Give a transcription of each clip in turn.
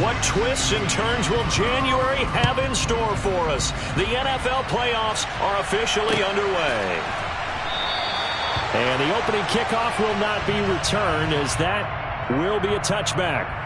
What twists and turns will January have in store for us? The NFL playoffs are officially underway. And the opening kickoff will not be returned, as that will be a touchback.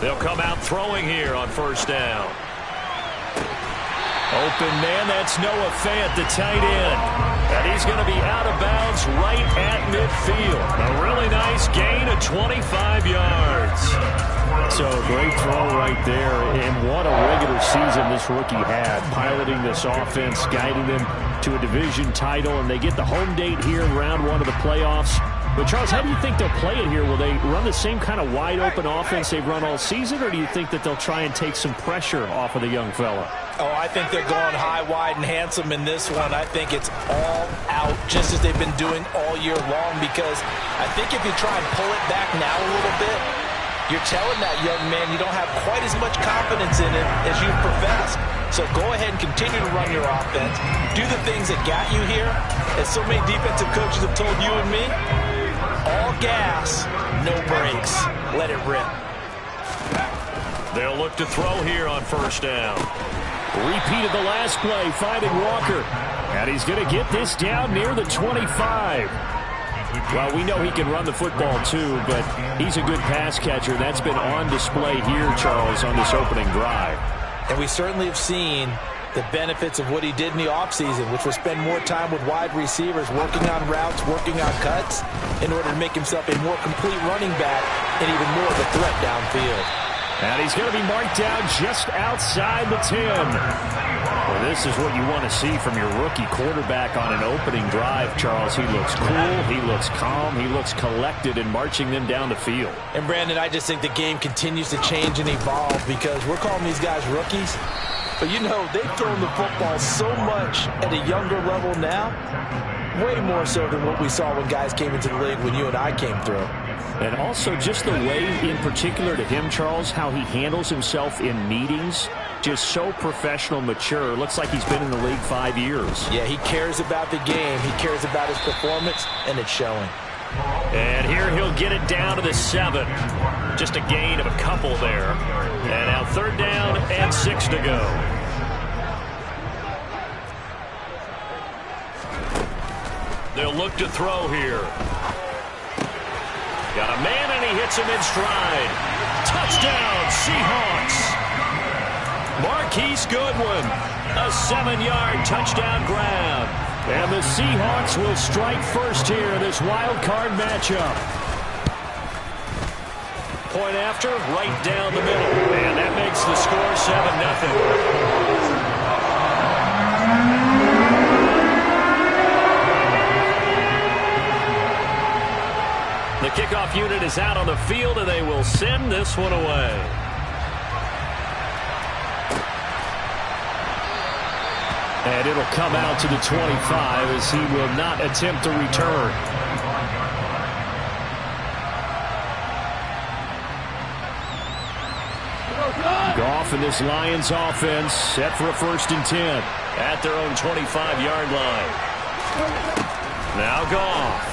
They'll come out throwing here on first down. Open man, that's Noah Fant, the tight end. And he's going to be out of bounds right at midfield. A really nice gain of 25 yards. So great throw right there. And what a regular season this rookie had, piloting this offense, guiding them to a division title. And they get the home date here in round one of the playoffs. But, Charles, how do you think they'll play it here? Will they run the same kind of wide-open offense they've run all season, or do you think that they'll try and take some pressure off of the young fella? Oh, I think they're going high, wide, and handsome in this one. I think it's all out, just as they've been doing all year long, because I think if you try and pull it back now a little bit, you're telling that young man you don't have quite as much confidence in it as you professed. So go ahead and continue to run your offense. Do the things that got you here, as so many defensive coaches have told you and me. All gas, no brakes. Let it rip. They'll look to throw here on first down. Repeat of the last play, finding Walker. And he's going to get this down near the 25. Well, we know he can run the football too, but he's a good pass catcher. That's been on display here, Charles, on this opening drive. And we certainly have seen the benefits of what he did in the offseason, which was spend more time with wide receivers, working on routes, working on cuts, in order to make himself a more complete running back and even more of a threat downfield. And he's going to be marked down just outside the 10. Well, this is what you want to see from your rookie quarterback on an opening drive, Charles. He looks cool, he looks calm, he looks collected in marching them down the field. And, Brandon, I just think the game continues to change and evolve because we're calling these guys rookies. But, you know, they've thrown the football so much at a younger level now, way more so than what we saw when guys came into the league when you and I came through. And also just the way, in particular to him, Charles, how he handles himself in meetings, just so professional, mature. Looks like he's been in the league 5 years. Yeah, he cares about the game. He cares about his performance, and it's showing. And here he'll get it down to the 7. Just a gain of a couple there. And now third down and 6 to go. They'll look to throw here. Got a man, and he hits him in stride. Touchdown, Seahawks. Marquise Goodwin, a 7-yard touchdown grab. And the Seahawks will strike first here in this wild card matchup. Point after, right down the middle. And that makes the score 7-0. The kickoff unit is out on the field, and they will send this one away. And it'll come out to the 25 as he will not attempt to return. Goff and this Lions offense set for a 1st and 10 at their own 25-yard line. Now Goff.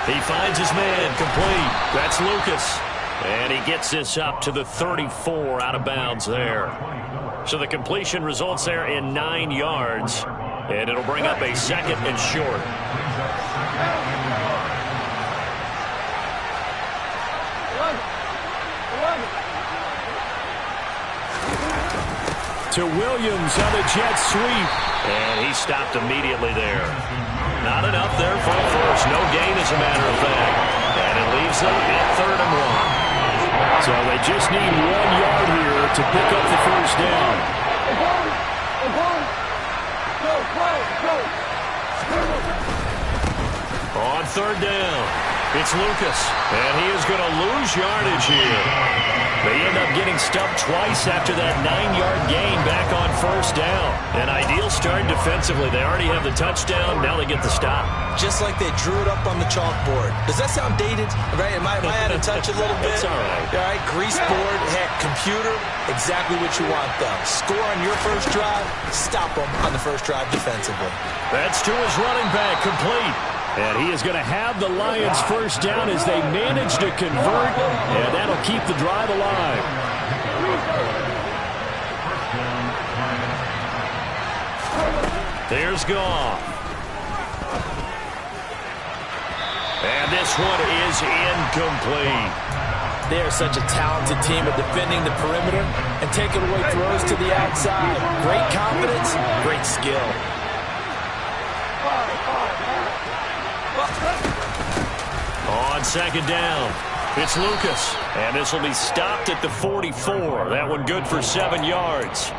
He finds his man complete. That's Lucas. And he gets this up to the 34 out of bounds there. So the completion results there in 9 yards. And it'll bring up a 2nd and short. To Williams on the jet sweep. And he stopped immediately there. Not enough there for the first. No gain, as a matter of fact. And it leaves them at 3rd and 1. So they just need 1 yard here to pick up the first down. On 3rd down. It's Lucas, and he is going to lose yardage here. They end up getting stuffed twice after that 9-yard gain back on first down. An ideal start defensively. They already have the touchdown. Now they get the stop. Just like they drew it up on the chalkboard. Does that sound dated? Right? Am I out of touch a little bit? It's all right. All right, grease board, heck, computer, exactly what you want, though. Score on your first drive, stop them on the first drive defensively. That's to his running back, complete. And he is going to have the Lions first down as they manage to convert, and that'll keep the drive alive. There's Goff. And this one is incomplete. They are such a talented team at defending the perimeter and taking away throws to the outside. Great confidence, great skill. On second down, it's Lucas. And this will be stopped at the 44. That one good for 7 yards.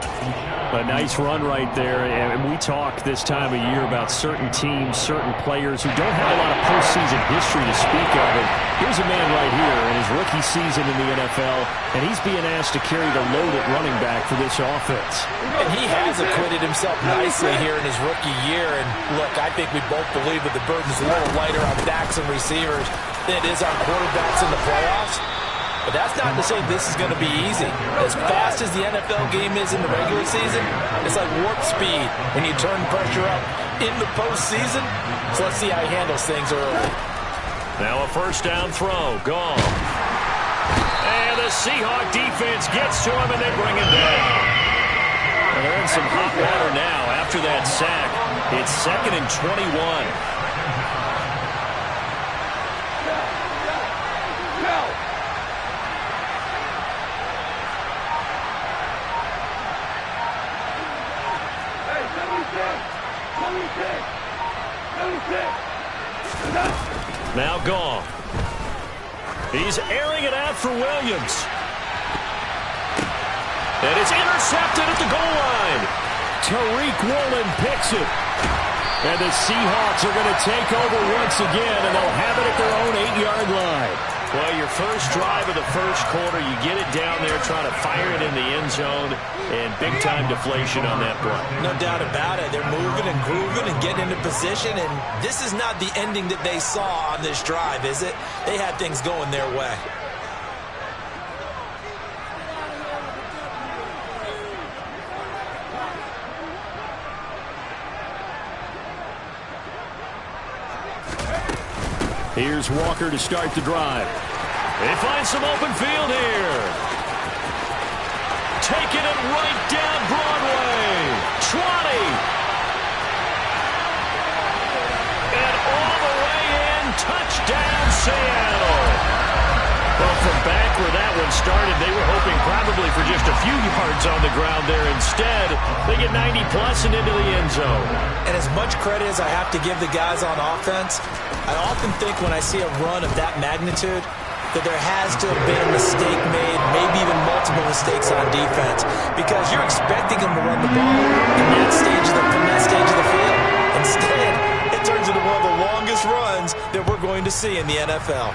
A nice run right there. And we talk this time of year about certain teams, certain players who don't have a lot of postseason history to speak of. And here's a man right here in his rookie season in the NFL, and he's being asked to carry the load at running back for this offense. And he has acquitted himself nicely here in his rookie year. And look, I think we both believe that the burden's a little lighter on backs and receivers than it is on quarterbacks in the playoffs. But that's not to say this is going to be easy. As fast as the NFL game is in the regular season, it's like warp speed when you turn pressure up in the postseason. So let's see how he handles things early. Now a first down throw. Gone. And the Seahawk defense gets to him, and they bring him down. And they're in some hot water now after that sack. It's 2nd and 21. Now Goff. He's airing it out for Williams. And it's intercepted at the goal line. Tariq Woolen picks it. And the Seahawks are going to take over once again, and they'll have it at their own 8-yard line. Well, your first drive of the first quarter, you get it down there, trying to fire it in the end zone, and big-time deflation on that play. No doubt about it. They're moving and grooving and getting into position, and this is not the ending that they saw on this drive, is it? They had things going their way. Here's Walker to start the drive. They find some open field here. Taking it right down Broadway. 20. And all the way in. Touchdown, Seattle. Well, from back where that one started, they were hoping probably for just a few yards on the ground there. Instead, they get 90-plus and into the end zone. And as much credit as I have to give the guys on offense, I often think when I see a run of that magnitude that there has to have been a mistake made, maybe even multiple mistakes on defense, because you're expecting them to run the ball in that stage of the field. Instead, it turns into one of the longest runs that we're going to see in the NFL.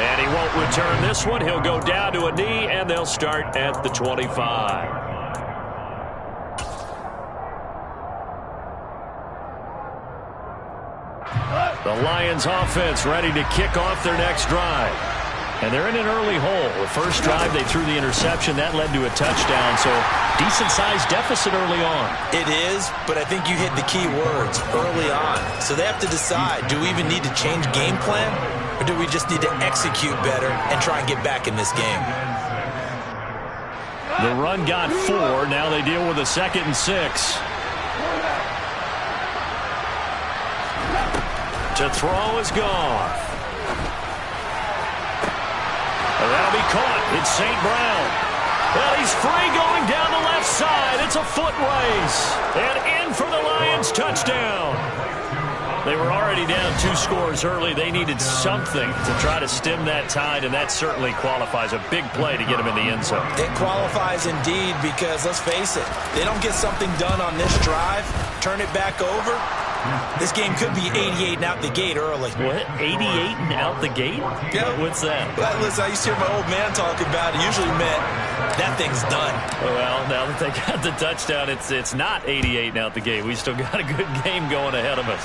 And he won't return this one. He'll go down to a knee, and they'll start at the 25. The Lions offense ready to kick off their next drive. And they're in an early hole. The first drive, they threw the interception. That led to a touchdown, so decent-sized deficit early on. It is, but I think you hit the key words, early on. So they have to decide, do we even need to change game plan, or do we just need to execute better and try and get back in this game? The run got 4. Now they deal with a 2nd and 6. To throw is Goff. And that'll be caught. It's St. Brown. Well, he's free going down the left side. It's a foot race. And in for the Lions touchdown. They were already down 2 scores early. They needed something to try to stem that tide, and that certainly qualifies. A big play to get them in the end zone. It qualifies indeed because, let's face it, they don't get something done on this drive, turn it back over, this game could be 88 and out the gate early. What? 88 and out the gate? Yeah. What's that? Well, listen, I used to hear my old man talk about it. Usually meant that thing's done. Well, now that they got the touchdown, it's not 88 and out the gate. We still got a good game going ahead of us.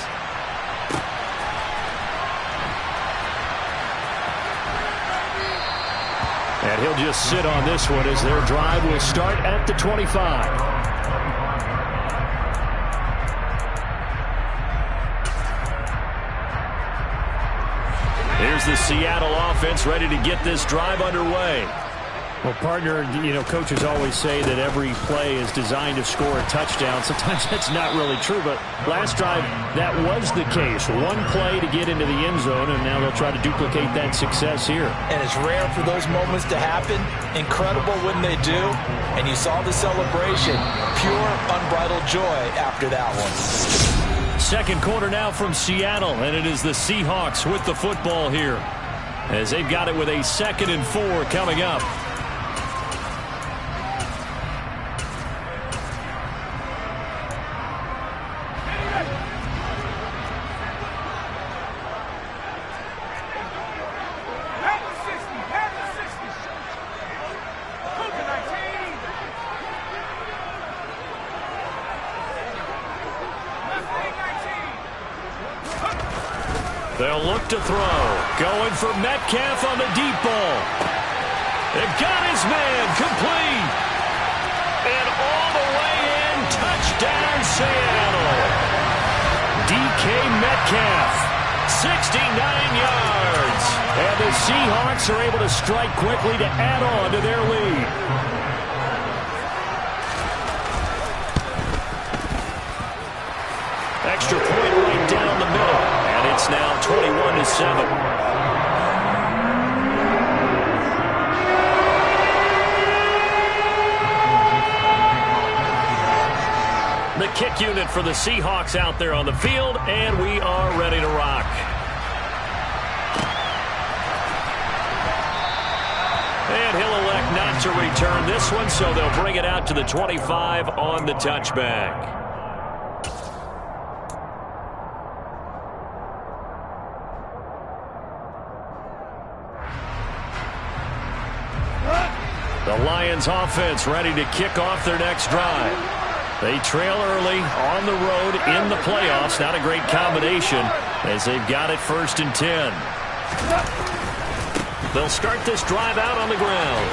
And he'll just sit on this one as their drive will start at the 25. Here's the Seattle offense ready to get this drive underway. Well, partner, coaches always say that every play is designed to score a touchdown. Sometimes that's not really true, but last drive, that was the case. One play to get into the end zone, and now they'll try to duplicate that success here. And it's rare for those moments to happen. Incredible when they do. And you saw the celebration. Pure, unbridled joy after that one. Second quarter now from Seattle, and it is the Seahawks with the football here, as they've got it with a 2nd and 4 coming up. They'll look to throw. Going for Metcalf on the deep ball. They've got his man complete. And all the way in, touchdown Seattle. DK Metcalf, 69 yards. And the Seahawks are able to strike quickly to add on to their lead. Extra point right down the middle. And it's now 21-7. The kick unit for the Seahawks out there on the field, and we are ready to rock. And he'll elect not to return this one, so they'll bring it out to the 25 on the touchback. The Lions offense ready to kick off their next drive. They trail early on the road in the playoffs. Not a great combination as they've got it 1st and 10. They'll start this drive out on the ground.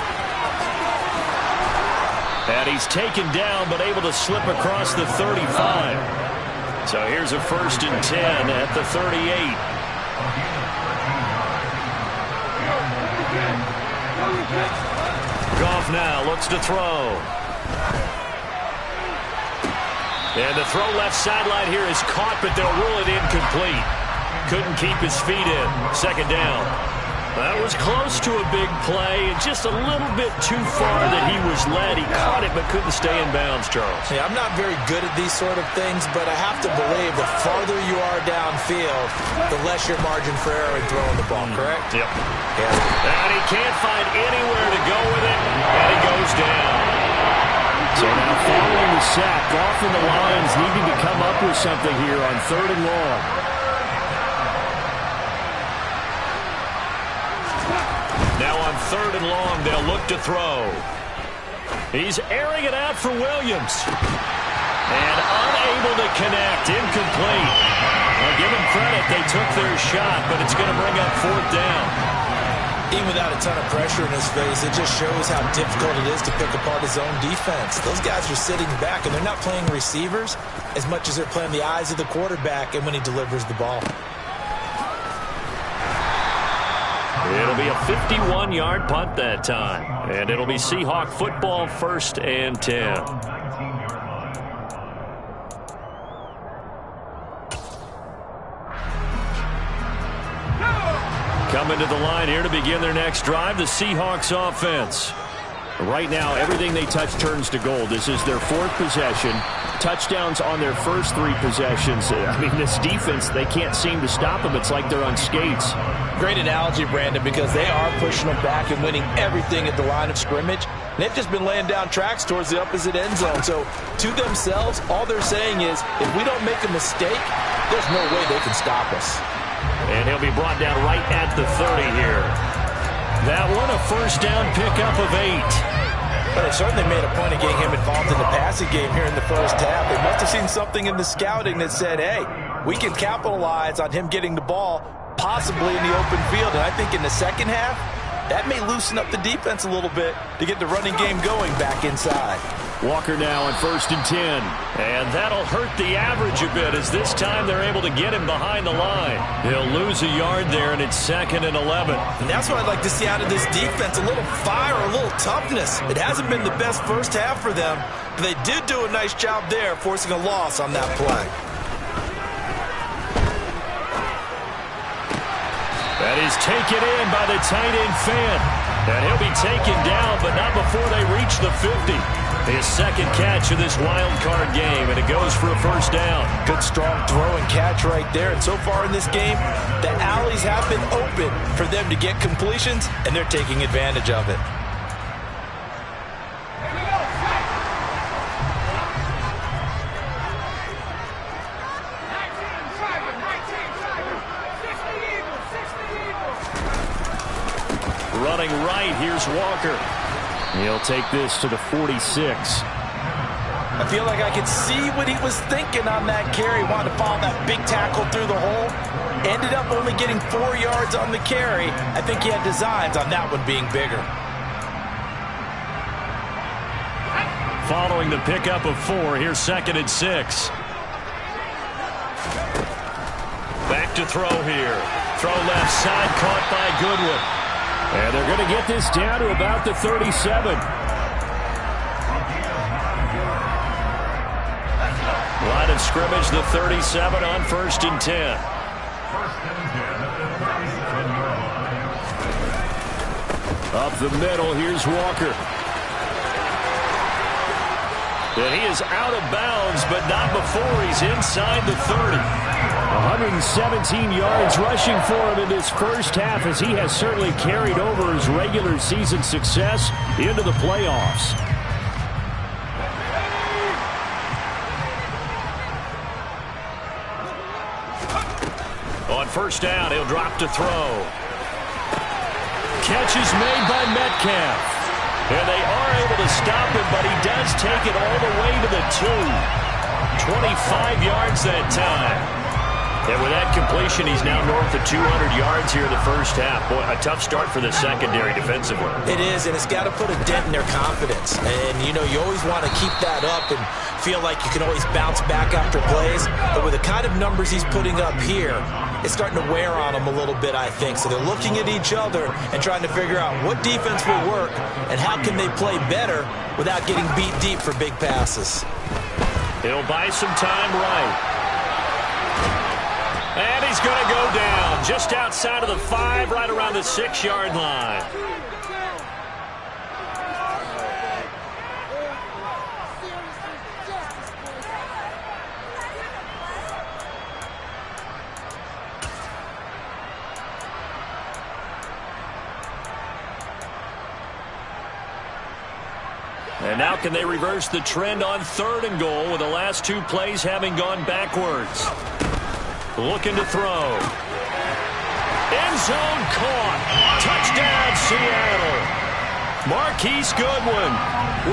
And he's taken down but able to slip across the 35. So here's a 1st and 10 at the 38. Goff now looks to throw. And the throw left sideline here is caught, but they'll rule it incomplete. Couldn't keep his feet in. 2nd down. That was close to a big play, and just a little bit too far that he was led. He caught it but couldn't stay in bounds, Charles. Yeah, I'm not very good at these sort of things, but I have to believe the farther you are downfield, the less your margin for error in throwing the ball, correct? Yep. Yeah. And he can't find anywhere to go with it, and he goes down. So now following the sack, Goff and the Lions needing to come up with something here on 3rd and long. Now on 3rd and long, they'll look to throw. He's airing it out for Williams. And unable to connect. Incomplete. Well, give them credit. They took their shot, but it's going to bring up 4th down. Even without a ton of pressure in his face, it just shows how difficult it is to pick apart his own defense. Those guys are sitting back, and they're not playing receivers as much as they're playing the eyes of the quarterback and when he delivers the ball. It'll be a 51-yard punt that time. And it'll be Seahawk football 1st and 10. Coming to the line here to begin their next drive, the Seahawks offense. Right now, everything they touch turns to gold. This is their 4th possession. Touchdowns on their first 3 possessions. I mean, this defense, they can't seem to stop them. It's like they're on skates. Great analogy, Brandon, because they are pushing them back and winning everything at the line of scrimmage. They've just been laying down tracks towards the opposite end zone. So to themselves, all they're saying is, if we don't make a mistake, there's no way they can stop us. And he'll be brought down right at the 30 here. That one, a first down pickup of 8. But they certainly made a point of getting him involved in the passing game here in the first half. They must have seen something in the scouting that said, hey, we can capitalize on him getting the ball possibly in the open field. And I think in the second half, that may loosen up the defense a little bit to get the running game going back inside. Walker now on 1st and 10. And that'll hurt the average a bit as this time they're able to get him behind the line. He'll lose a yard there, and it's 2nd and 11. And that's what I'd like to see out of this defense, a little fire, a little toughness. It hasn't been the best first half for them, but they did do a nice job there forcing a loss on that play. That is taken in by the tight end Fant. And he'll be taken down, but not before they reach the 50. His 2nd catch of this wild card game, and it goes for a first down. Good strong throw and catch right there. And so far in this game, the alleys have been open for them to get completions, and they're taking advantage of it. Running right, here's Walker. He'll take this to the 46. I feel like I could see what he was thinking on that carry. Wanted to follow that big tackle through the hole. Ended up only getting 4 yards on the carry. I think he had designs on that one being bigger. Following the pickup of 4, here's 2nd and 6. Back to throw here. Throw left side, caught by Goodwin. And they're going to get this down to about the 37. Line of scrimmage, the 37 on 1st and 10. Up the middle, here's Walker. And he is out of bounds, but not before he's inside the 30. 117 yards rushing for him in this first half, as he has certainly carried over his regular season success into the playoffs. On first down, he'll drop to throw. Catch is made by Metcalf. And they are able to stop him, but he does take it all the way to the 2. 25 yards that time. And with that completion, he's now north of 200 yards here in the first half. Boy, a tough start for the secondary defensively. It is, and it's got to put a dent in their confidence. And, you know, you always want to keep that up and feel like you can always bounce back after plays. But with the kind of numbers he's putting up here, it's starting to wear on them a little bit, I think. So they're looking at each other and trying to figure out what defense will work and how can they play better without getting beat deep for big passes. He'll buy some time right. And he's going to go down just outside of the 5, right around the 6-yard line. And now can they reverse the trend on 3rd and goal with the last 2 plays having gone backwards? Looking to throw. End zone caught. Touchdown, Seattle. Marquise Goodwin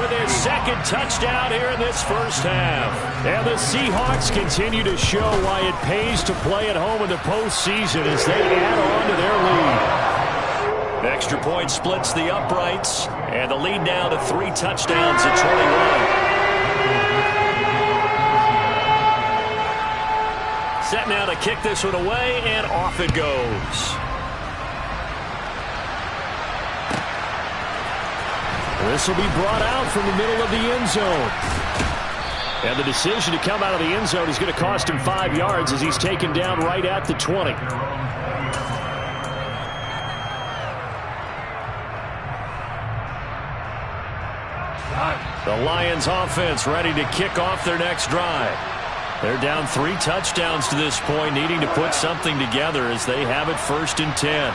with his 2nd touchdown here in this first half. And the Seahawks continue to show why it pays to play at home in the postseason as they add on to their lead. Extra point splits the uprights, and the lead now to 3 touchdowns at 21. Set now to kick this one away, and off it goes. This will be brought out from the middle of the end zone. And the decision to come out of the end zone is going to cost him 5 yards as he's taken down right at the 20. The Lions offense ready to kick off their next drive. They're down 3 touchdowns to this point, needing to put something together as they have it 1st and 10.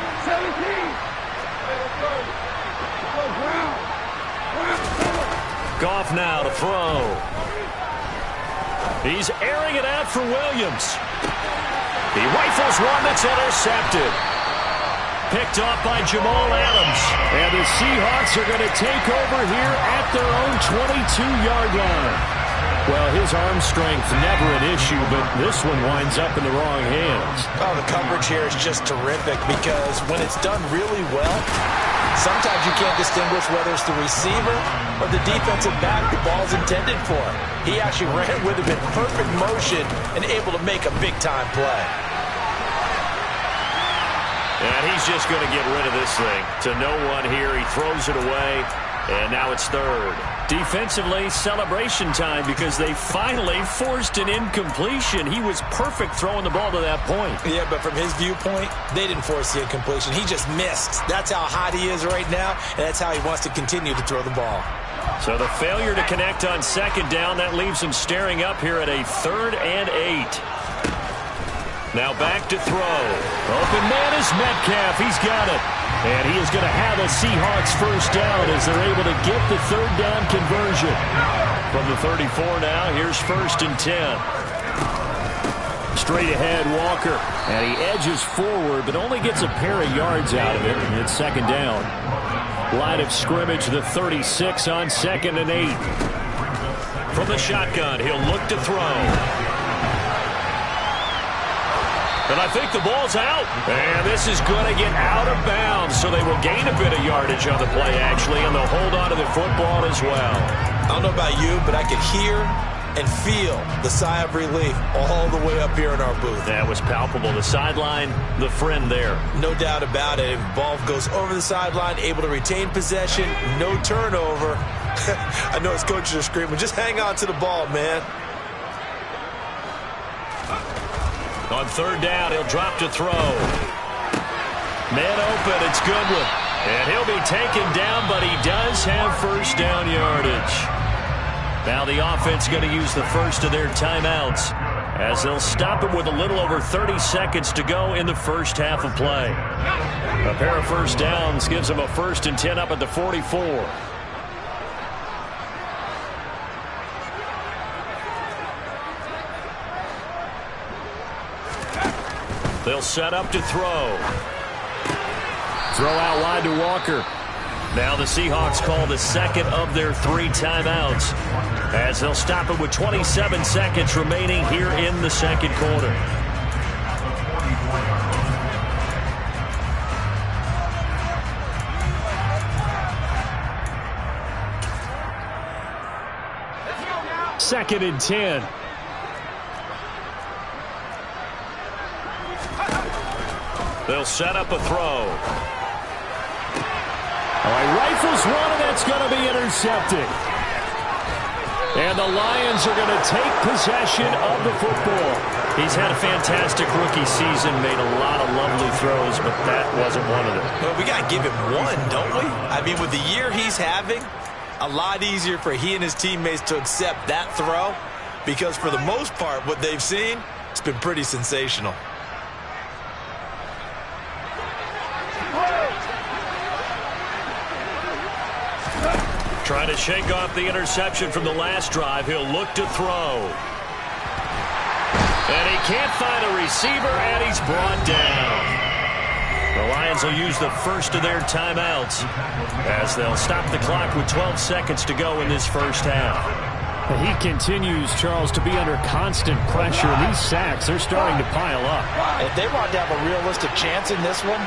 Goff now to throw. He's airing it out for Williams. He rifles one that's intercepted. Picked off by Jamal Adams. And the Seahawks are going to take over here at their own 22-yard line. Well, his arm strength never an issue, but this one winds up in the wrong hands. Oh, the coverage here is just terrific because when it's done really well, sometimes you can't distinguish whether it's the receiver or the defensive back the ball's intended for. He actually ran with it in perfect motion and able to make a big-time play. And he's just going to get rid of this thing. To no one here, he throws it away, and now it's 3rd. Defensively, celebration time because they finally forced an incompletion. He was perfect throwing the ball to that point. Yeah, but from his viewpoint, they didn't force the incompletion. He just missed. That's how hot he is right now, and that's how he wants to continue to throw the ball. So the failure to connect on 2nd down, that leaves him staring up here at a 3rd and 8. Now back to throw. Open man is Metcalf. He's got it. And he is going to have a Seahawks 1st down as they're able to get the 3rd down conversion. From the 34 now, here's 1st and 10. Straight ahead, Walker. And he edges forward, but only gets a pair of yards out of it. It's 2nd down. Line of scrimmage, the 36 on 2nd and 8. From the shotgun, he'll look to throw. And I think the ball's out. And this is going to get out of bounds, so they will gain a bit of yardage on the play, actually, and they'll hold on to the football as well. I don't know about you, but I could hear and feel the sigh of relief all the way up here in our booth. That was palpable. The sideline, the friend there. No doubt about it. If the ball goes over the sideline, able to retain possession, no turnover. I know his coaches are screaming, just hang on to the ball, man. On 3rd down, he'll drop to throw. Man open, it's Goodwin. And he'll be taken down, but he does have 1st down yardage. Now the offense going to use the first of their timeouts as they'll stop it with a little over 30 seconds to go in the first half of play. A pair of 1st downs gives them a 1st and 10 up at the 44. They'll set up to throw. Throw out wide to Walker. Now the Seahawks call the 2nd of their 3 timeouts as they'll stop it with 27 seconds remaining here in the 2nd quarter. Second and 10. They'll set up a throw. All right, rifles one, and that's going to be intercepted. And the Lions are going to take possession of the football. He's had a fantastic rookie season, made a lot of lovely throws, but that wasn't one of them. Well, we got to give him one, don't we? I mean, with the year he's having, a lot easier for he and his teammates to accept that throw because for the most part, what they've seen, it's been pretty sensational. Trying to shake off the interception from the last drive. He'll look to throw. And he can't find a receiver, and he's brought down. The Lions will use the first of their timeouts as they'll stop the clock with 12 seconds to go in this first half. He continues, Charles, to be under constant pressure. These sacks are starting to pile up. If they want to have a realistic chance in this one,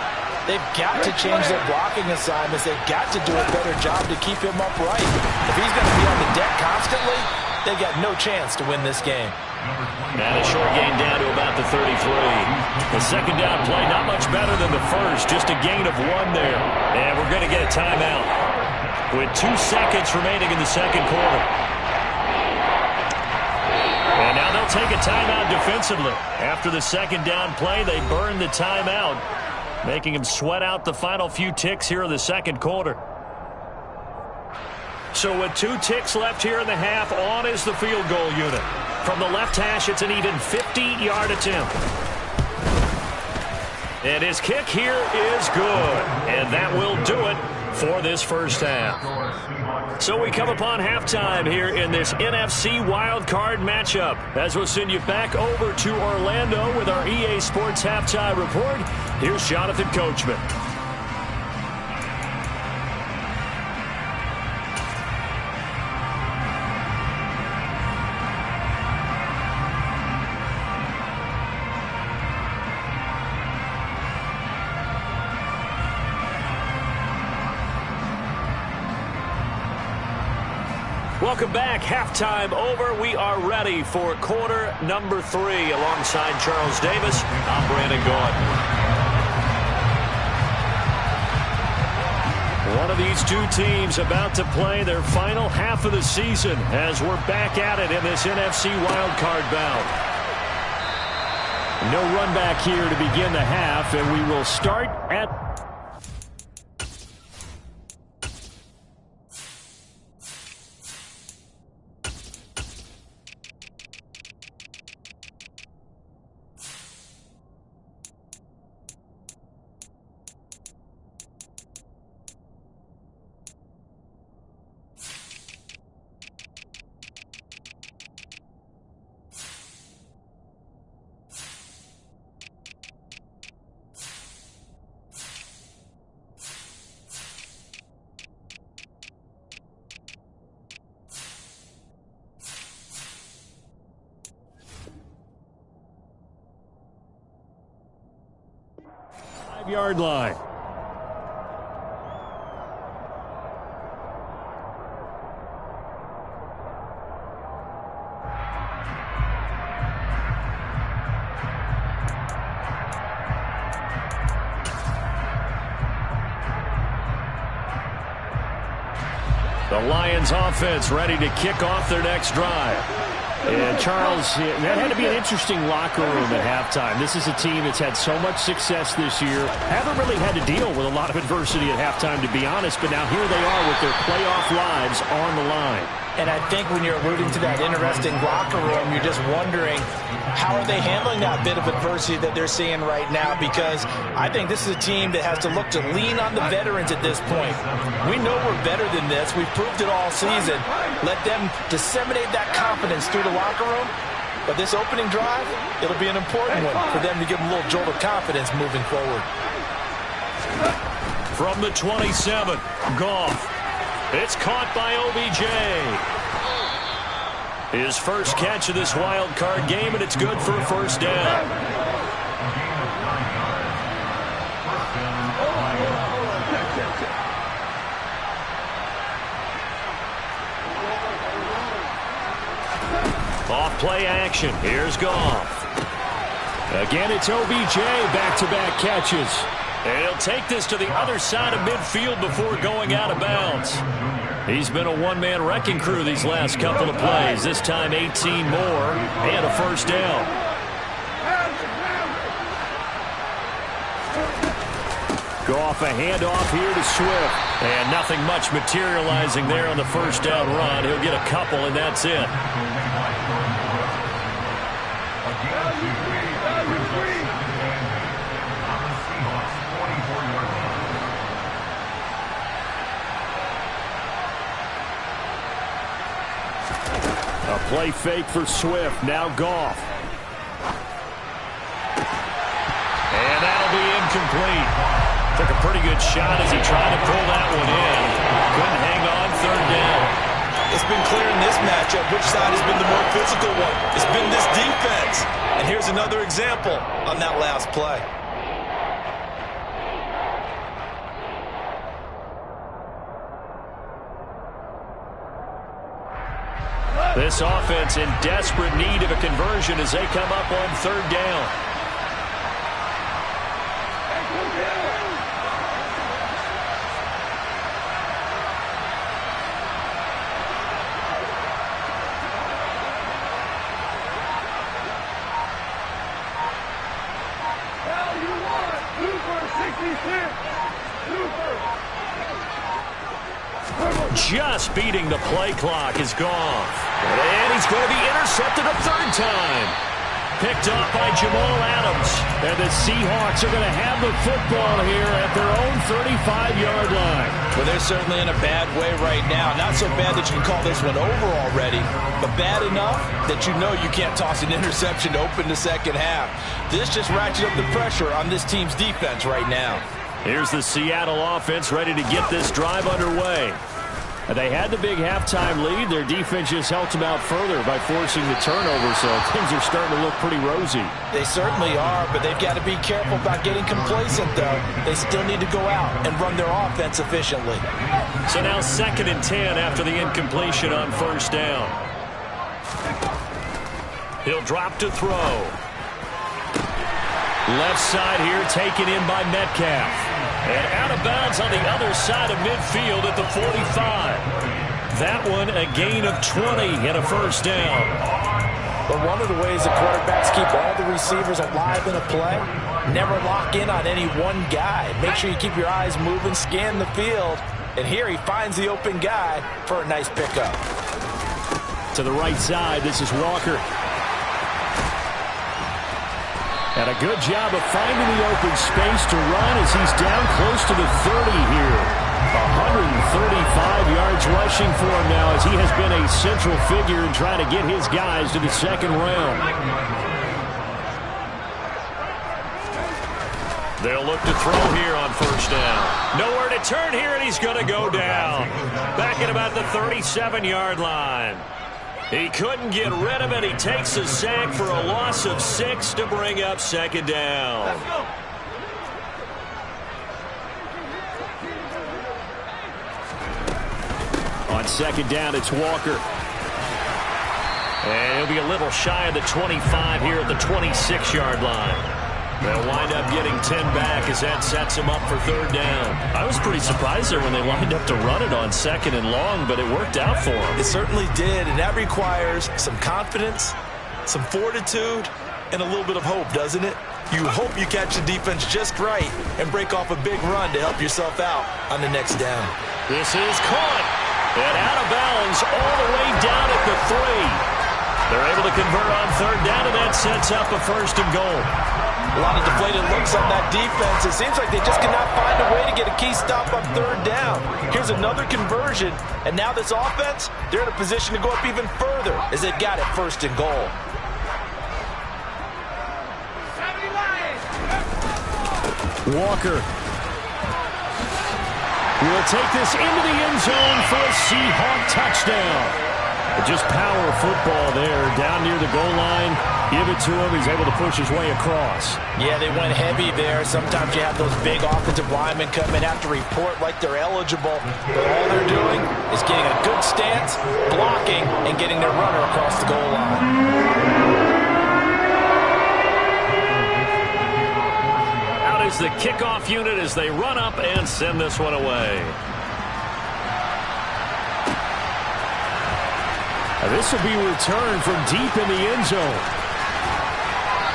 they've got to change their blocking assignments. They've got to do a better job to keep him upright. If he's going to be on the deck constantly, they've got no chance to win this game. And a short gain down to about the 33. The 2nd down play, not much better than the first. Just a gain of 1 there. And we're going to get a timeout with 2 seconds remaining in the 2nd quarter. And now they'll take a timeout defensively. After the 2nd down play, they burn the timeout, making him sweat out the final few ticks here in the 2nd quarter. So with 2 ticks left here in the half, on is the field goal unit. From the left hash, it's an even 50-yard attempt. And his kick here is good. And that will do it for this first half. So we come upon halftime here in this NFC wildcard matchup. As we'll send you back over to Orlando with our EA Sports Halftime Report, here's Jonathan Coachman. Welcome back. Halftime over. We are ready for quarter number 3. Alongside Charles Davis, I'm Brandon Gaudin. One of these 2 teams about to play their final half of the season as we're back at it in this NFC wildcard bout. No run back here to begin the half, and we will start at yard line. The Lions offense ready to kick off their next drive. And Charles, that had to be an interesting locker room at halftime. This is a team that's had so much success this year. Haven't really had to deal with a lot of adversity at halftime, to be honest. But now here they are with their playoff lives on the line. And I think when you're alluding to that interesting locker room, you're just wondering, how are they handling that bit of adversity that they're seeing right now? Because I think this is a team that has to look to lean on the veterans at this point. We know we're better than this. We've proved it all season. Let them disseminate that confidence through the locker room. But this opening drive, it'll be an important one for them to give them a little jolt of confidence moving forward. From the 27, Goff. It's caught by OBJ. His first catch of this wild card game, and it's good for a first down. Off play action. Here's Goff. Again, it's OBJ, back-to-back catches. And he'll take this to the other side of midfield before going out of bounds. He's been a one-man wrecking crew these last couple of plays. This time 18 more and a first down. Goff, a handoff here to Swift. And nothing much materializing there on the first down run. He'll get a couple, and that's it. A play fake for Swift. Now Goff. And that'll be incomplete. Took a pretty good shot as he tried to pull that one in. Couldn't hang on, third down. It's been clear in this matchup which side has been the more physical one. It's been this defense. And here's another example on that last play. This offense in desperate need of a conversion as they come up on third down. just beating the play clock is gone. And he's going to be intercepted a third time. Picked off by Jamal Adams. And the Seahawks are going to have the football here at their own 35-yard line. Well, they're certainly in a bad way right now. Not so bad that you can call this one over already, but bad enough that you know you can't toss an interception to open the second half. This just ratchets up the pressure on this team's defense right now. Here's the Seattle offense ready to get this drive underway. They had the big halftime lead. Their defense just helped them out further by forcing the turnover, so things are starting to look pretty rosy. They certainly are, but they've got to be careful about getting complacent, though. They still need to go out and run their offense efficiently. So now 2nd and 10 after the incompletion on first down. He'll drop to throw. Left side here taken in by Metcalf. And out of bounds on the other side of midfield at the 45. That one a gain of 20 and a first down. But one of the ways that quarterbacks keep all the receivers alive in a play, never lock in on any one guy. Make sure you keep your eyes moving, scan the field. And here he finds the open guy for a nice pickup. To the right side, this is Walker. And a good job of finding the open space to run as he's down close to the 30 here. 135 yards rushing for him now as he has been a central figure in trying to get his guys to the second round. They'll look to throw here on first down. Nowhere to turn here, and he's going to go down. Back at about the 37-yard line. He couldn't get rid of it. He takes a sack for a loss of 6 to bring up second down. On second down, it's Walker. And he'll be a little shy of the 25 here at the 26-yard line. They'll wind up getting 10 back as that sets him up for third down. I was pretty surprised there when they lined up to run it on 2nd and long, but it worked out for him. It certainly did, and that requires some confidence, some fortitude, and a little bit of hope, doesn't it? You hope you catch the defense just right and break off a big run to help yourself out on the next down. This is caught and out of bounds all the way down at the 3. They're able to convert on third down, and that sets up a 1st and goal. A lot of deflated looks on that defense. It seems like they just cannot find a way to get a key stop on third down. Here's another conversion, and now this offense, they're in a position to go up even further as they've got it 1st and goal. Walker will take this into the end zone for a Seahawk touchdown. Just power football there, down near the goal line. Give it to him. He's able to push his way across. Yeah, they went heavy there. Sometimes you have those big offensive linemen come in, have to report like they're eligible. But all they're doing is getting a good stance, blocking, and getting their runner across the goal line. Out is the kickoff unit as they run up and send this one away. This will be returned from deep in the end zone.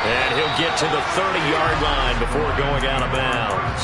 And he'll get to the 30-yard line before going out of bounds.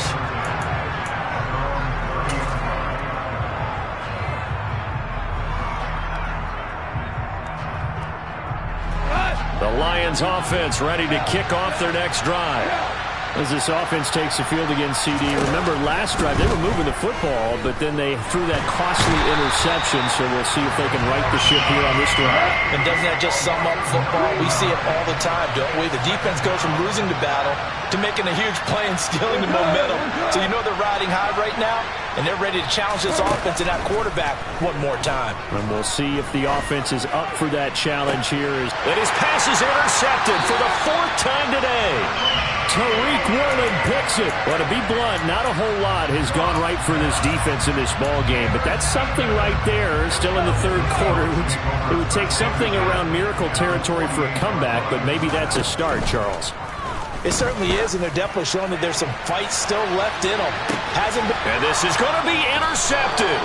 The Lions offense ready to kick off their next drive. As this offense takes the field against CD. Remember, last drive, they were moving the football, but then they threw that costly interception, so we'll see if they can right the ship here on this drive. And doesn't that just sum up football? We see it all the time, don't we? The defense goes from losing the battle to making a huge play and stealing the momentum. So you know they're riding high right now, and they're ready to challenge this offense and that quarterback one more time. And we'll see if the offense is up for that challenge here. And his pass is intercepted for the 4th time today. Tariq Woolen picks it. Well, to be blunt, not a whole lot has gone right for this defense in this ball game, but that's something right there. Still in the 3rd quarter. It would take something around miracle territory for a comeback, but maybe that's a start, Charles. It certainly is, and they're definitely showing that there's some fight still left in them. Hasn't been. And this is going to be intercepted.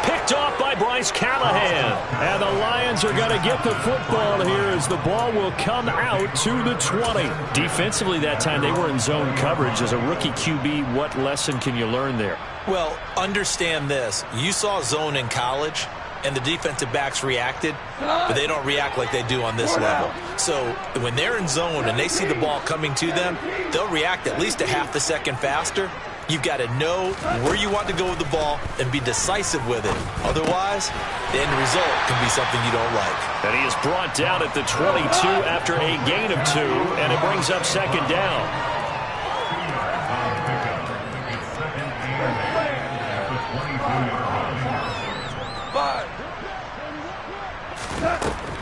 Picked off by Bryce Callahan. And the Lions Eagles are going to get the football here as the ball will come out to the 20. Defensively that time, they were in zone coverage. As a rookie QB, what lesson can you learn there? Well, understand this. You saw zone in college, and the defensive backs reacted, but they don't react like they do on this level. So when they're in zone and they see the ball coming to them, they'll react at least a half a second faster. You've got to know where you want to go with the ball and be decisive with it. Otherwise, the end result can be something you don't like. And he is brought down at the 22 after a gain of 2, and it brings up second down.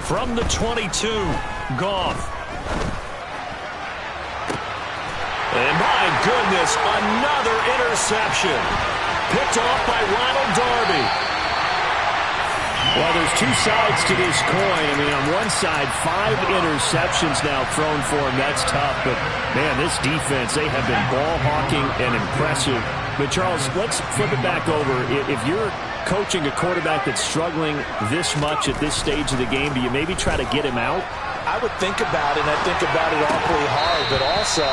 From the 22, Goff. And my goodness, another interception. Picked off by Ronald Darby. Well, there's two sides to this coin. I mean, on one side, 5 interceptions now thrown for him. That's tough. But, man, this defense, they have been ball hawking and impressive. But, Charles, let's flip it back over. If you're coaching a quarterback that's struggling this much at this stage of the game, do you maybe try to get him out? I would think about it, and I think about it awfully hard. But also,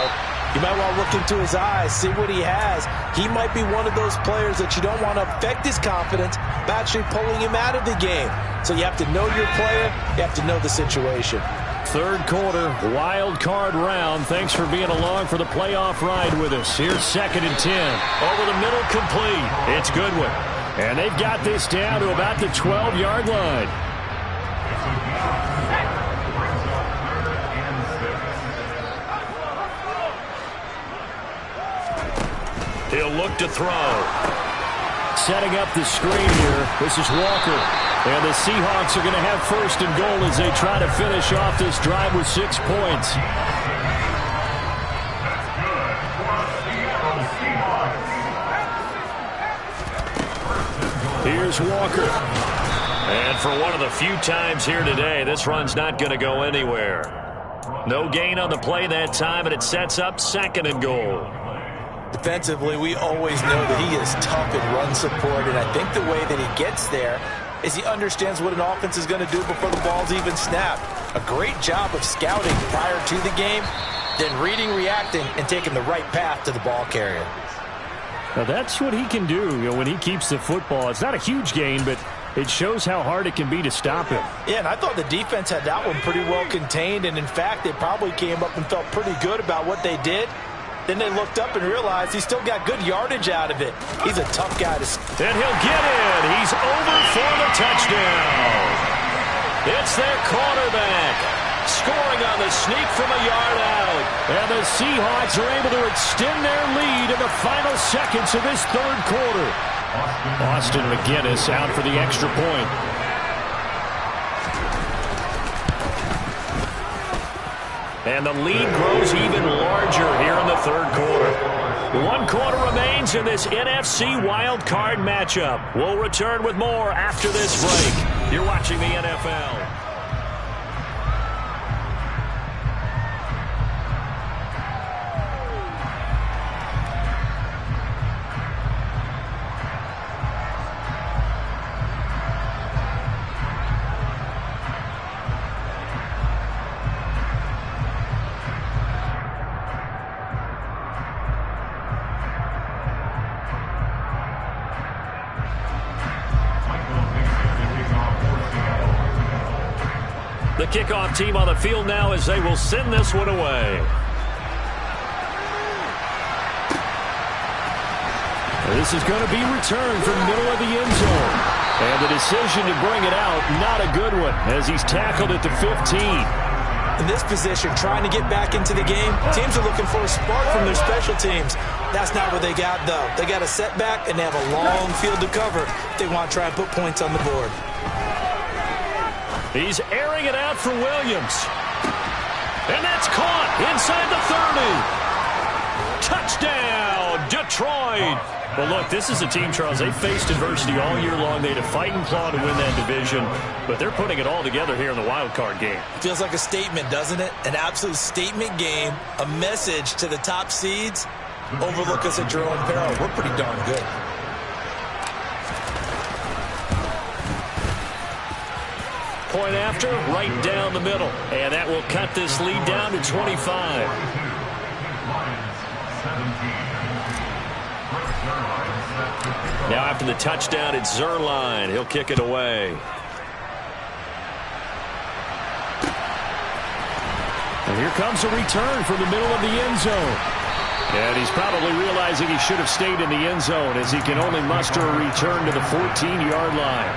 you might want to look into his eyes, see what he has. He might be one of those players that you don't want to affect his confidence by actually pulling him out of the game. So you have to know your player. You have to know the situation. Third quarter, wild card round. Thanks for being along for the playoff ride with us. Here's 2nd and 10. Over the middle, complete. It's Goodwin. And they've got this down to about the 12-yard line. He'll look to throw. Setting up the screen here. This is Walker. And the Seahawks are going to have 1st and goal as they try to finish off this drive with 6 points. Here's Walker. And for one of the few times here today, this run's not going to go anywhere. No gain on the play that time, and it sets up 2nd and goal. Defensively, we always know that he is tough in run support, and I think the way that he gets there is he understands what an offense is going to do before the ball's even snapped. A great job of scouting prior to the game, then reading, reacting, and taking the right path to the ball carrier. Now that's what he can do, when he keeps the football. It's not a huge gain, but it shows how hard it can be to stop him. Yeah, and I thought the defense had that one pretty well contained, and in fact, they probably came up and felt pretty good about what they did. Then they looked up and realized he still got good yardage out of it. He's a tough guy to... And he'll get in. He's over for the touchdown. It's their quarterback. Scoring on the sneak from a yard out. And the Seahawks are able to extend their lead in the final seconds of this third quarter. Austin McGinnis out for the extra point. And the lead grows even larger here in the third quarter. 1 quarter remains in this NFC wild card matchup. We'll return with more after this break. You're watching the NFL. The kickoff team on the field now as they will send this one away. This is going to be returned from the middle of the end zone. And the decision to bring it out, not a good one, as he's tackled at the 15. In this position, trying to get back into the game, teams are looking for a spark from their special teams. That's not what they got, though. They got a setback, and they have a long field to cover if they want to try and put points on the board. He's airing it out for Williams. And that's caught inside the 30. Touchdown, Detroit. Well, look, this is a team, Charles, they faced adversity all year long. They had to fight and claw to win that division, but they're putting it all together here in the wild card game. Feels like a statement, doesn't it? An absolute statement game, a message to the top seeds. Overlook us at your own peril. We're pretty darn good. point after, right down the middle. And that will cut this lead down to 25. Now after the touchdown, it's Zuerlein. He'll kick it away. And here comes a return from the middle of the end zone. And he's probably realizing he should have stayed in the end zone as he can only muster a return to the 14-yard line.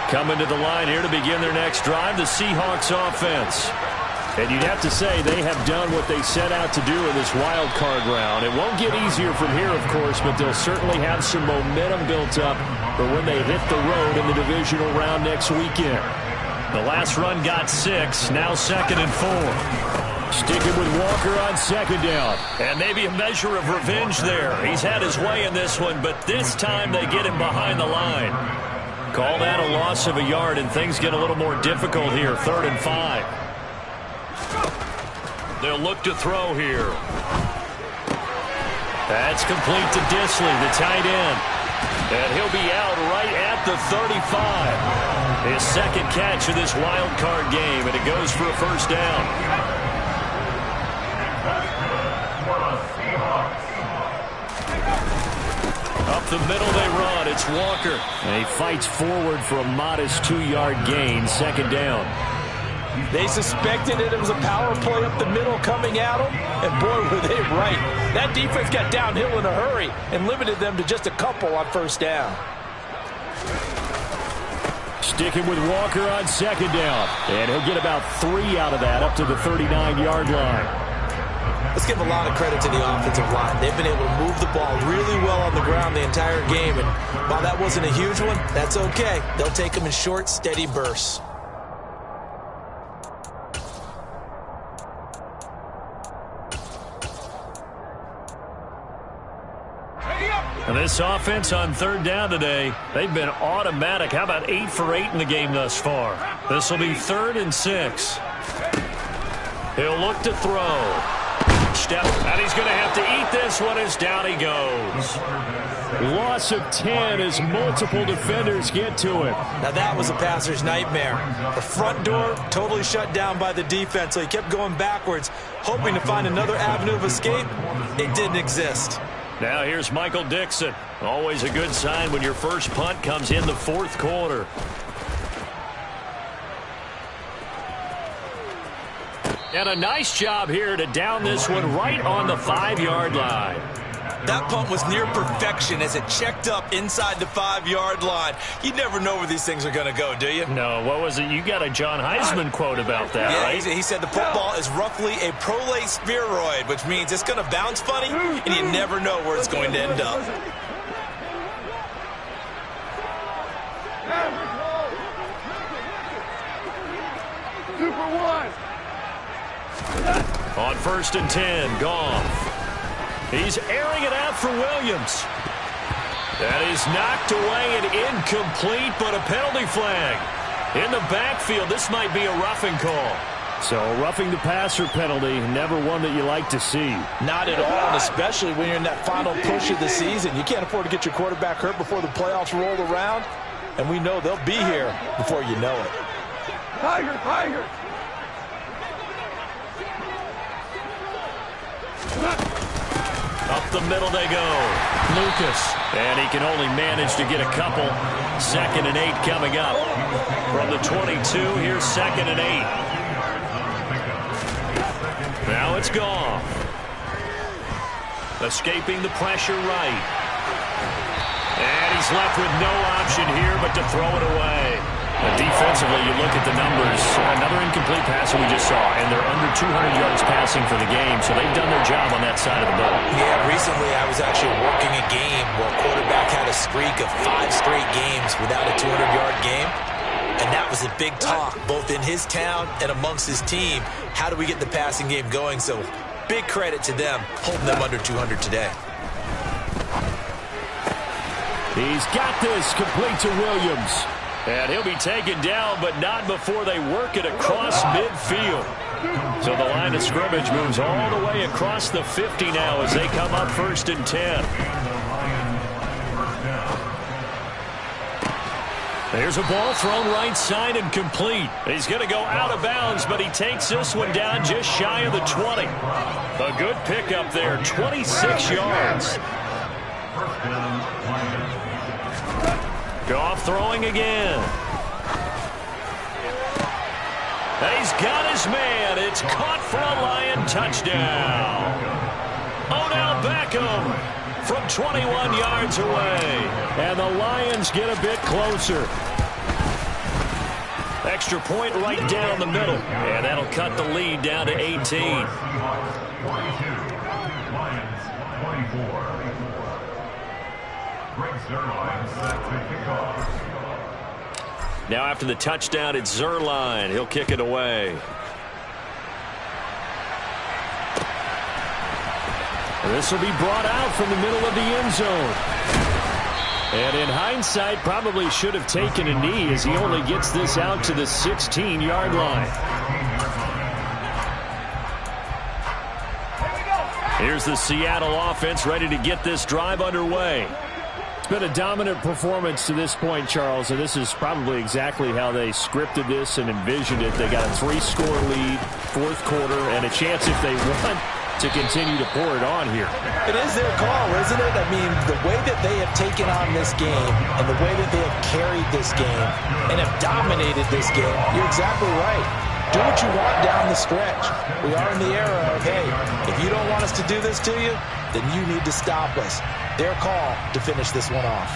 Coming to the line here to begin their next drive, the Seahawks offense. And you'd have to say they have done what they set out to do in this wild card round. It won't get easier from here, of course, but they'll certainly have some momentum built up for when they hit the road in the divisional round next weekend. The last run got 6, now 2nd and 4. Sticking with Walker on 2nd down. And maybe a measure of revenge there. He's had his way in this one, but this time they get him behind the line. Call that a loss of a yard, and things get a little more difficult here. 3rd and 5. They'll look to throw here. That's complete to Dissly, the tight end. And he'll be out right at the 35. His second catch of this wild card game, and it goes for a first down. Up the middle they run. It's Walker. And he fights forward for a modest 2-yard gain. 2nd down. They suspected it was a power play up the middle coming at them, and boy, were they right. That defense got downhill in a hurry and limited them to just a couple on first down. Sticking with Walker on 2nd down. And he'll get about 3 out of that up to the 39-yard line. Let's give a lot of credit to the offensive line. They've been able to move the ball really well on the ground the entire game, and while that wasn't a huge one, that's okay. They'll take them in short, steady bursts. And this offense on 3rd down today, they've been automatic. How about 8 for 8 in the game thus far? This will be 3rd and 6. He'll look to throw. Step, and he's going to have to eat this one as down he goes. Loss of 10 as multiple defenders get to him. Now that was a passer's nightmare. The front door totally shut down by the defense, so he kept going backwards, hoping to find another avenue of escape. It didn't exist. Now here's Michael Dixon. Always a good sign when your first punt comes in the 4th quarter. And a nice job here to down this one right on the 5-yard line. That punt was near perfection as it checked up inside the 5-yard line. You never know where these things are going to go, do you? No, what was it? You got a John Heisman quote about that, yeah, right? He said the football is roughly a prolate spheroid, which means it's going to bounce funny, and you never know where it's going to end up. Super 1. On 1st and 10, Goff. He's airing it out for Williams. That is knocked away and incomplete, but a penalty flag. In the backfield, this might be a roughing call. So a roughing the passer penalty, never one that you like to see. Not at all, and especially when you're in that final push of the season. You can't afford to get your quarterback hurt before the playoffs roll around, and we know they'll be here before you know it. Tiger, Tiger. Up the middle they go. Lucas. And he can only manage to get a couple. 2nd and 8 coming up. From the 22, here's 2nd and 8. Now it's Goff. Escaping the pressure right. And he's left with no option here but to throw it away. But defensively, you look at the numbers. Another incomplete pass that we just saw, and they're under 200 yards passing for the game, so they've done their job on that side of the ball. Yeah, recently I was actually working a game where a quarterback had a streak of 5 straight games without a 200-yard game, and that was a big talk, both in his town and amongst his team. How do we get the passing game going? So big credit to them, holding them under 200 today. He's got this, complete to Williams. And he'll be taken down, but not before they work it across midfield. So the line of scrimmage moves all the way across the 50 now as they come up 1st and 10. There's a ball thrown right side and complete. He's going to go out of bounds, but he takes this one down just shy of the 20. A good pickup there, 26 yards. Goff throwing again. And he's got his man. It's caught for a Lion touchdown. Odell Beckham from 21 yards away. And the Lions get a bit closer. Extra point right down the middle. And that'll cut the lead down to 18. 22, Lions 24. Greg Zuerlein set to kick off. Now after the touchdown, it's Zuerlein. He'll kick it away. This will be brought out from the middle of the end zone. And in hindsight, probably should have taken a knee as he only gets this out to the 16-yard line. Here's the Seattle offense ready to get this drive underway. It's been a dominant performance to this point, Charles, and this is probably exactly how they scripted this and envisioned it. They got a 3-score lead, 4th quarter, and a chance if they want to continue to pour it on here. It is their call, isn't it? I mean, the way that they have taken on this game and the way that they have carried this game and have dominated this game, you're exactly right. Do what you want down the stretch. We are in the era of, hey, if you don't want us to do this to you, then you need to stop us. Their call to finish this one off.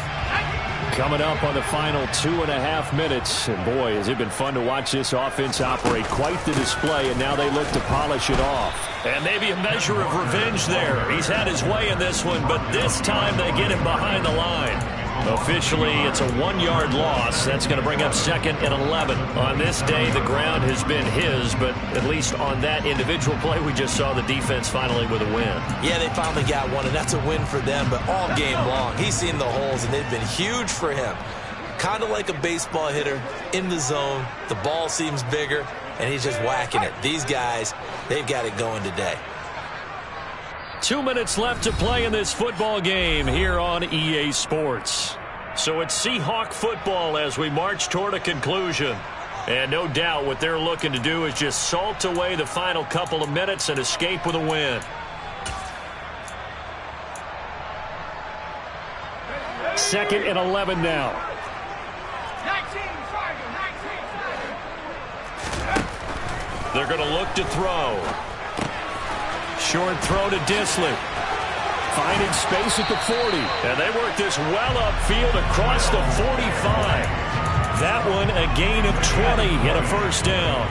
Coming up on the final 2.5 minutes. And boy, has it been fun to watch this offense operate. Quite the display, and now they look to polish it off. And maybe a measure of revenge there. He's had his way in this one, but this time they get him behind the line. Officially, it's a 1-yard loss. That's going to bring up 2nd and 11. On this day, the ground has been his, but at least on that individual play, we just saw the defense finally with a win. Yeah, they finally got one, and that's a win for them, but all game long, he's seen the holes, and they've been huge for him. Kind of like a baseball hitter in the zone. The ball seems bigger, and he's just whacking it. These guys, they've got it going today. 2 minutes left to play in this football game here on EA Sports. So it's Seahawk football as we march toward a conclusion. And no doubt what they're looking to do is just salt away the final couple of minutes and escape with a win. Second and 11 now. They're going to look to throw. Short throw to Dissly. Finding space at the 40. And they work this well upfield across the 45. That one a gain of 20 and a first down.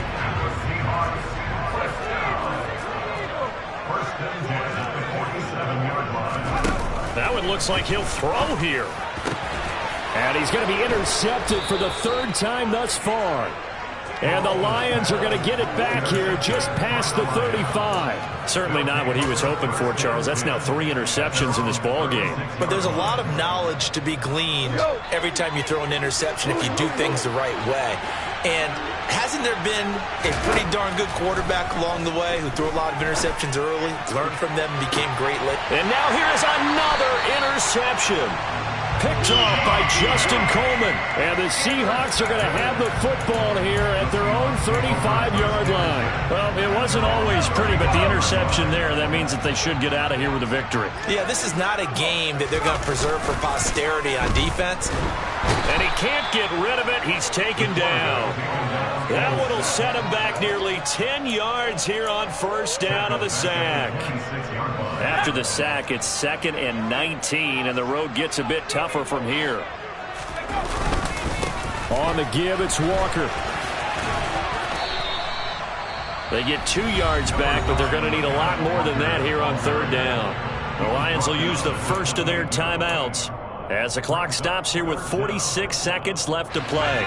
That one looks like he'll throw here. And he's going to be intercepted for the 3rd time thus far. And the Lions are going to get it back here just past the 35. Certainly not what he was hoping for, Charles. That's now 3 interceptions in this ball game. But there's a lot of knowledge to be gleaned every time you throw an interception if you do things the right way. And hasn't there been a pretty darn good quarterback along the way who threw a lot of interceptions early, learned from them, and became great late? And now here's another interception. Picked off by Justin Coleman. And the Seahawks are going to have the football here at their own 35-yard line. Well, it wasn't always pretty, but the interception there, that means that they should get out of here with a victory. Yeah, this is not a game that they're going to preserve for posterity on defense. And he can't get rid of it. He's taken down. That one will set him back nearly 10 yards here on first down on the sack. After the sack, it's 2nd and 19, and the road gets a bit tougher from here. On the give, it's Walker. They get 2 yards back, but they're going to need a lot more than that here on 3rd down. The Lions will use the first of their timeouts as the clock stops here with 46 seconds left to play.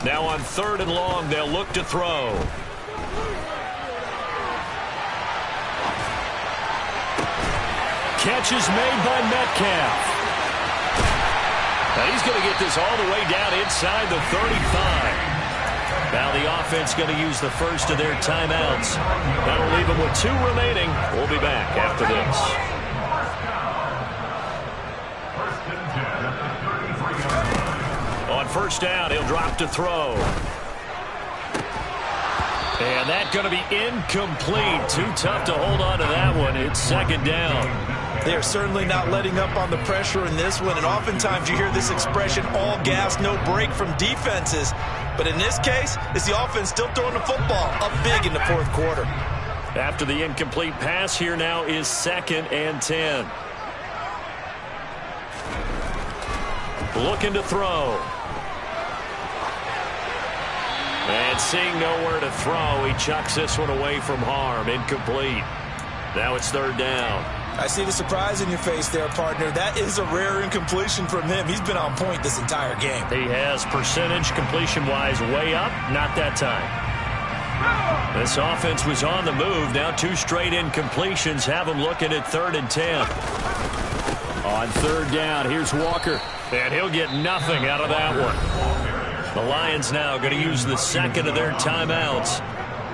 Now on 3rd and long, they'll look to throw. catch is made by Metcalf. Now he's going to get this all the way down inside the 35. Now the offense going to use the first of their timeouts. That'll leave them with 2 remaining. We'll be back after this. On first down, he'll drop to throw. And that's going to be incomplete. Too tough to hold on to that one. It's second down. They are certainly not letting up on the pressure in this one. And oftentimes you hear this expression, all gas, no break from defenses. But in this case, it's the offense still throwing the football up big in the fourth quarter. After the incomplete pass, here now is 2nd and 10. Looking to throw. And seeing nowhere to throw, he chucks this one away from harm. Incomplete. Now it's 3rd down. I see the surprise in your face there, partner. That is a rare incompletion from him. He's been on point this entire game. He has percentage completion-wise way up. Not that time. This offense was on the move. Now 2 straight incompletions have him looking at 3rd and 10. On 3rd down, here's Walker. And he'll get nothing out of that one. The Lions now going to use the 2nd of their timeouts,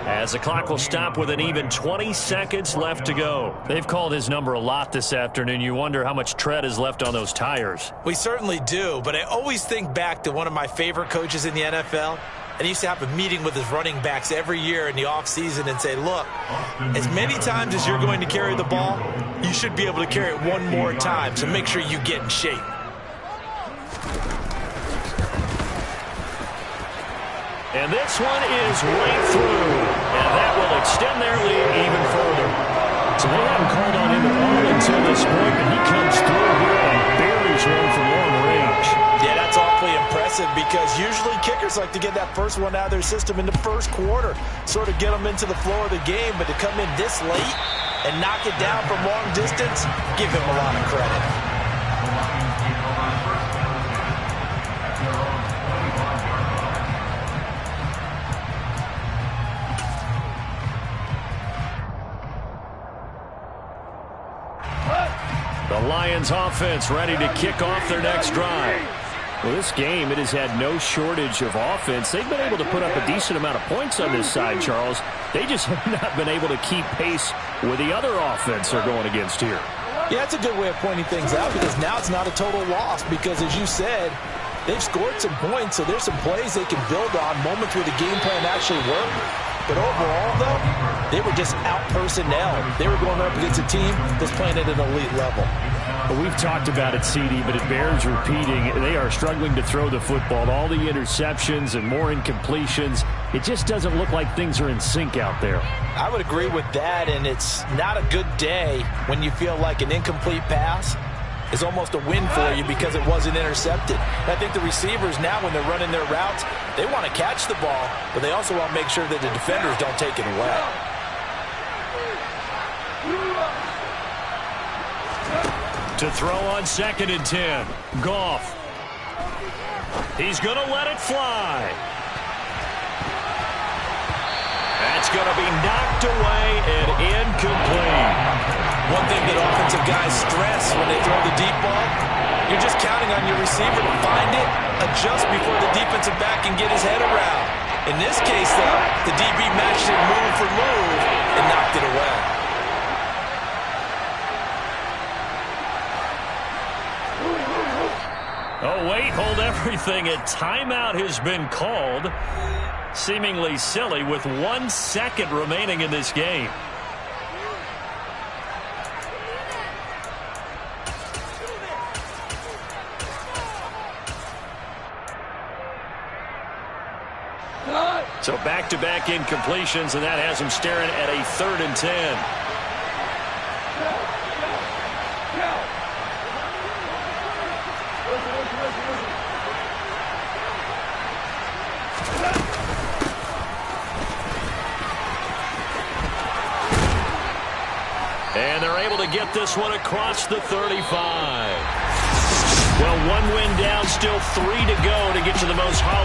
as the clock will stop with an even 20 seconds left to go. They've called his number a lot this afternoon. You wonder how much tread is left on those tires. We certainly do, but I always think back to one of my favorite coaches in the NFL. And he used to have a meeting with his running backs every year in the offseason and say, look, as many times as you're going to carry the ball, you should be able to carry it one more time, so make sure you get in shape. And this one is right through. And that will extend their lead even further. So they haven't called on him at all until this point, but he comes through here and buries one from long range. Yeah, that's awfully impressive because usually kickers like to get that first one out of their system in the first quarter, sort of get them into the flow of the game, but to come in this late and knock it down from long distance, give him a lot of credit. The Lions offense ready to kick off their next drive. Well, this game, it has had no shortage of offense. They've been able to put up a decent amount of points on this side, Charles. They just have not been able to keep pace with the other offense they're going against here. Yeah, that's a good way of pointing things out because now it's not a total loss because, as you said, they've scored some points, so there's some plays they can build on, moments where the game plan actually worked. But overall, though, they were just out-personnel. They were going up against a team that's playing at an elite level. Well, we've talked about it, CD, but it bears repeating. They are struggling to throw the football. All the interceptions and more incompletions. It just doesn't look like things are in sync out there. I would agree with that, and it's not a good day when you feel like an incomplete pass is almost a win for you because it wasn't intercepted. And I think the receivers now, when they're running their routes, they want to catch the ball, but they also want to make sure that the defenders don't take it away. To throw on 2nd and 10. Goff. He's going to let it fly. That's going to be knocked away and incomplete. One thing that offensive guys stress when they throw the deep ball, you're just counting on your receiver to find it, adjust before the defensive back can get his head around. In this case, though, the DB matched it move for move and knocked it away. Oh, wait, hold everything. A timeout has been called. Seemingly silly with 1 second remaining in this game. So back-to-back incompletions, and that has him staring at a 3rd and 10. And they're able to get this one across the 35. Well, 1 win down, still 3 to go to get to the most